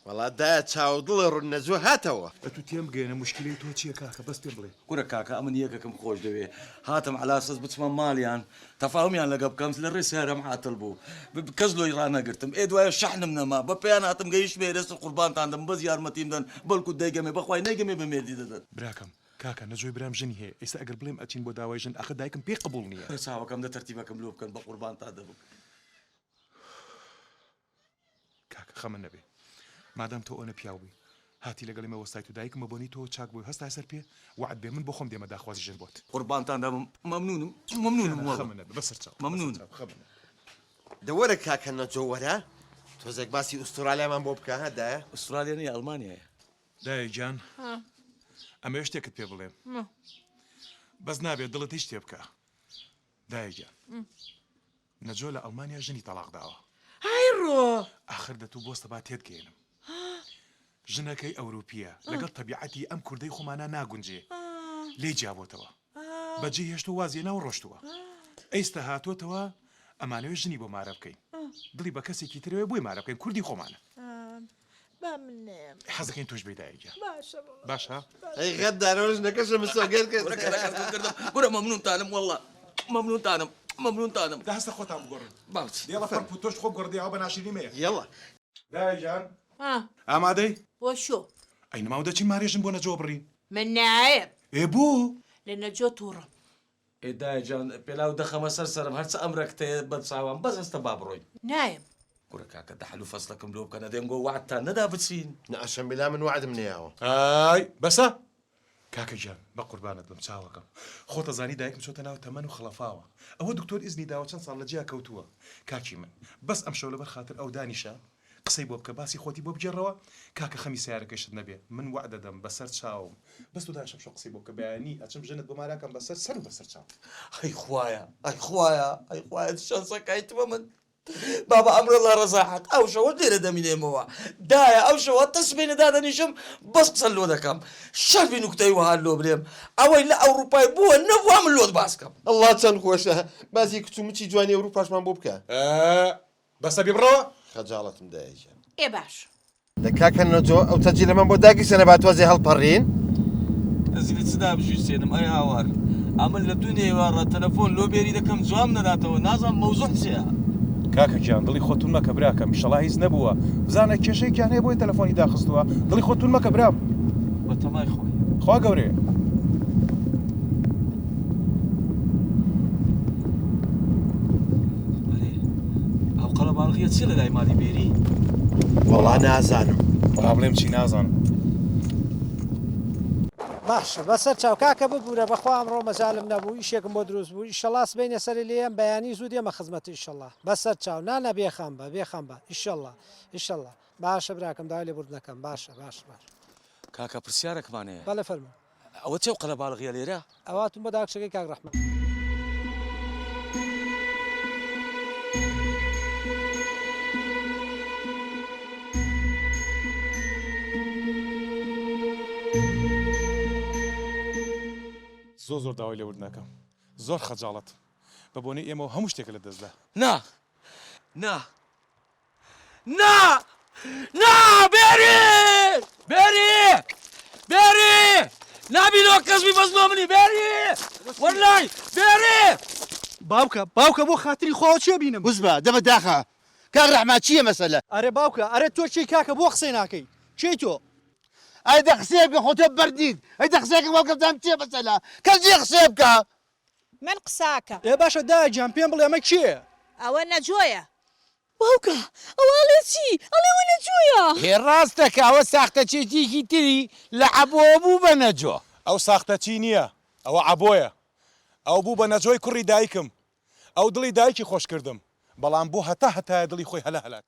والله دا چاودڵ ڕوونەجوو هاتەوە. ئەتو تێم بگەێنە مشکلی تۆ چییە کاکە بەس پێ بڵێ. کوڕە کاکە ئەمن یەکەکەم خۆش دەوێ هاتم علاسەس بچمە ماڵیان تەفاهمیان لەگە بکەم لە ڕێ سیارەم عاتڵ بوو کەس لۆی ڕانەگرتم ئێ دوایە شەحنم نەما بە پێیان هاتم گەیشت مێرەست قوربانتان دەم بەس یارمەتیم دەن بەڵکو دەیگەمێ بەخوای نەیگەمێ بە مێردی دەدەن. براکەم کاکە نەجۆی برام ژنی هەیە ئێستا ئەگەر بڵێم ئەچین بۆ داوای ژن ئەخە دایکم پێ قبوڵ نییە. چاوەکەم دە تەرتیبەکەم لۆ بکەن بە قوربانتان دەبم. کاکە خەمە نەبێ مادام تۆ ئەوە پیاوی هاتی لەگەڵی مەوەستای تو دایکمە بۆنی تۆ چاک بووی هەستا سەر پێ وعد بێ من بۆ خۆم دێمە داخوازی ژن بۆت. قوربانتان دەبم مەمنونم خەمە نەبێ بەسەر چاو مەمنون. دەوەرە کاکە نەجۆ وەرە تۆزێک باسی ئوسترالیامان بۆ بکە هەدایە. ئوسترالیا نیە ئەڵمانیایە. دایک جان ئەمە شتێکت پێ بڵێم بەس نابێت دڵت هیچ شتێ بکە. دایک جان نەجۆ لە ئەڵمانیا ژنی تەلاق داوە. هایڕۆ ئاخر دەتوو بۆستە با تێت گەێنم. ژنەکەی ئەوروپیە لەگەڵ تەبیعەتی ئەم کوردەی خۆمانە ناگونجێ لێ جیابۆتەوە بەجێ هێشت و وازیە ناو ڕۆشتووە ئەیستا هاتۆتەوە ئەمانەوێ ژنی بۆ مارە بکەین دڵی بە کەسێکی ترەوەی بۆی مارە بکەین کوردی خۆمانە. حەزەکەین تۆش بێدایەگە باشە ئەی غەددارەوە ژنەکەشە مسۆگەر کرد. گورە مەمنونتانم وەڵڵا مەمنونتانم دا هەستە خۆتان بگۆڕن باوچ دێڵە فەرق و تۆش خۆ گۆڕدیەوە بە ناشرینی مەیە. یەڵە دایک جان ئامادەی بۆ شۆ ئەی نەماو دەچین مارێژن بۆ نەجۆ بڕین. من نایەم ئێ بوو لە نەجۆ تووڕم. ئێدایجان پێلاو دەخەمە سەرم هەرچە ئەمرەکتەیە بە چاوان بەس هەستە با بڕۆین. نایم گورە کاکە دەحلو فەسڵەکەم لۆ بکەنە دێم گۆ وعدتان نەدا بچین. نەئەشەم بلا من وعدم نێیاوە. ئای بەسە کاکە گیان بە قوربانت بم چاوەکەم خۆتە زانی دایکم چۆتە ناو تەمەن و خەڵەفاوە ئەوە دکتۆر ئیزنی داوە چەند ساڵ لە جیا کەوتووە. کاکی من بەس ئەم شەو لەبەر خاتر ئەو دانیشە قسەی بۆ بکە باسی خۆتی بۆ بجێڕەوە کاکە خەمی سیارەکەشت نەبێ من وعدە دەم بەسەر چاوم بەس تو داشەم شۆ قسەی بۆ بکە بەیانی ئەچم ژنت بۆ ماراکەم بەسەر سەر و بەسەر چاو. ئەی خوایە شانسەکەیتوە من بابا ئەمڕۆ لە ڕەزاحەت ئەو شەوە لێرە دەمینێمەوە دایە ئەو شەوە تەسبێنە دادەنیشم بەس قسە لۆ دەکەم شەربی نوکتەی وها لۆ برێم ئەوەی لە ئەوروپای بووە نەبووە من لۆت باسکەم. ئەڵڵا چەند خۆشە باسی کچومچی جوانی ئەوروپاشمان بۆ بکە. بەسە بڕەوە خەجاڵەتم دایجان. ئێ باش لە کاکە نەجۆ ئەو تەجی لە من بۆ داگی سەنەبات وازێ هەڵپەڕین. ئەزیلە چدا بژویستێنم ئەی هاوار ئەمن لە دوو نێوارڕە تەلەفۆن لۆ بێری دەکەم جوام نەداتەوە نازانم مەوزوع چییە. کاکە گیان دڵی خۆتون مەکە براکەم ئیشەڵا هیچ نەبووە بزانە کێشەیەکیان هەیە بۆی تەلەفۆنی داخستووە دڵی خۆتون مەکە برام بە تەمای خۆی خوا گەورەیە. ئەو قەڵە باڵغیە چی لە لای مالی بێری؟ وەڵا نازانم با بڵێم چی نازانم. باشە بەسەر چاو کاکە ببوورە بەخوا ئەمڕۆ مەجالم نەبوو ئیشێکم بۆ دروست بوو ئیشەڵا سبەینە سەری لێم بەیانی زوو دێمە خزمەت ئیشەڵا بەسەر چاو نانە بێخەم بە بێخەم بە ئیشەڵا باشە براکەم داوای لێبوردنەکەم باشە باش کاکە پرسیارێکمانەیە بەڵێ فەرموو ئەوە چێو قەلە باڵغیە لێرە؟ ئەواتون بە داکشەکەی کاک ڕەحمەت. زۆر داوای لێوردنەکەم زۆر خەجاڵەت بە بۆنەی ئێمە هەموو شتێکە لە دەستدا. بێری نابینەوە کەسبی بەزمە منی بێری وەرلای بێری باوکە بۆ خاتری خۆ چێ بینم بزبە دەبە داخە کاک ڕەحمەت چییە مەسەلە؟ ئەرێ باوکە ئەرێ تۆ چی کاکە بۆ قسەی ناکەی چی تۆ؟ ئەی دە قسێ بکە خۆتە بەردید ئەی دە قسێکە باوکەم چییە مەسەلە کەس جێ قسێ بکە. من قساکە ئێ باشە دایجان پێم بڵێ ئەمە کێ؟ ئەوە نەجۆیە باوکە ئەوە ئەڵێ چی ئەڵێەوە نەجۆیە هێ ڕاستەکە ئەوە ساختەچێتێکی تری لە عەبۆ بوو بە نەجۆ. ئەو ساختەچی نییە ئەوە عەبۆیە ئەو بوو بە نەجۆی کوڕی دایکم ئەو دڵی دایکی خۆش کردم بەڵام بۆ هەتا دڵی خۆی هەلا هەلاک.